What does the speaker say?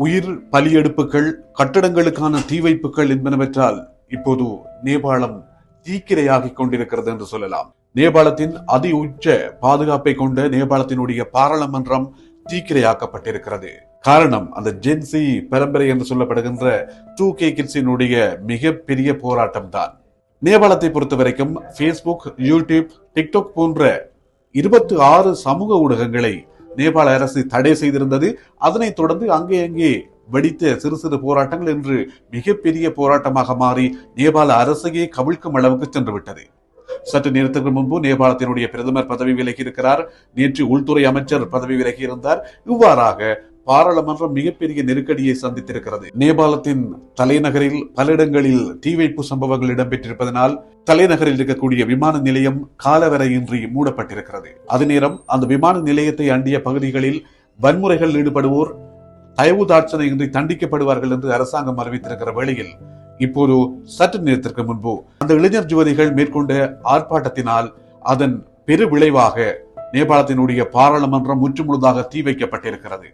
உயிர் பலியெடுப்புகள், கட்டடங்களுக்கான தீ வைப்புகள் என்பனவற்றால் இப்போது நேபாளம் தீக்கிரையாகிக் கொண்டிருக்கிறது என்று சொல்லலாம். நேபாளத்தின் அதி உச்ச பாதுகாப்பை கொண்ட நேபாளத்தினுடைய பாராளுமன்றம் தீக்கிரையாக்கப்பட்டிருக்கிறது. காரணம் அந்த ஜென்சி பரம்பரை என்று சொல்லப்படுகின்ற 2K கிட்ஸினுடைய மிகப்பெரிய போராட்டம் தான். நேபாளத்தை பொறுத்தவரைக்கும் பேஸ்புக், யூடியூப், டிக்டாக் போன்ற 26 சமூக ஊடகங்களை நேபாள அரசு தடை செய்திருந்தது. அதனைத் தொடர்ந்து அங்கே வெடித்த சிறு சிறு போராட்டங்கள் என்று மிகப்பெரிய போராட்டமாக மாறி நேபாள அரசையே கவிழ்க்கும் அளவுக்கு சென்று விட்டது. சற்று நேரத்துக்கு முன்பு நேபாளத்தினுடைய பிரதமர் பதவி விலகி இருக்கிறார். நேற்று உள்துறை அமைச்சர் பதவி விலகி இருந்தார். இவ்வாறாக பாராளுமன்றம் மிகப்பெரிய நெருக்கடியை சந்தித்திருக்கிறது. நேபாளத்தின் தலைநகரில் பல இடங்களில் தீ வைப்பு சம்பவங்கள் இடம்பெற்றிருப்பதனால் தலைநகரில் இருக்கக்கூடிய விமான நிலையம் காலவரையின்றி மூடப்பட்டிருக்கிறது. அதே நேரம் அந்த விமான நிலையத்தை அண்டிய பகுதிகளில் வன்முறைகள் ஈடுபடுவோர் தயவு தாட்சணையின்றி தண்டிக்கப்படுவார்கள் என்று அரசாங்கம் அறிவித்திருக்கிற வேளையில் இப்போது சற்று நேரத்திற்கு முன்பு அந்த இளைஞர் யுவதிகள் மேற்கொண்ட ஆர்ப்பாட்டத்தினால் அதன் பெரு விளைவாக நேபாளத்தினுடைய பாராளுமன்றம் முற்றுமுழுதாக தீ வைக்கப்பட்டிருக்கிறது.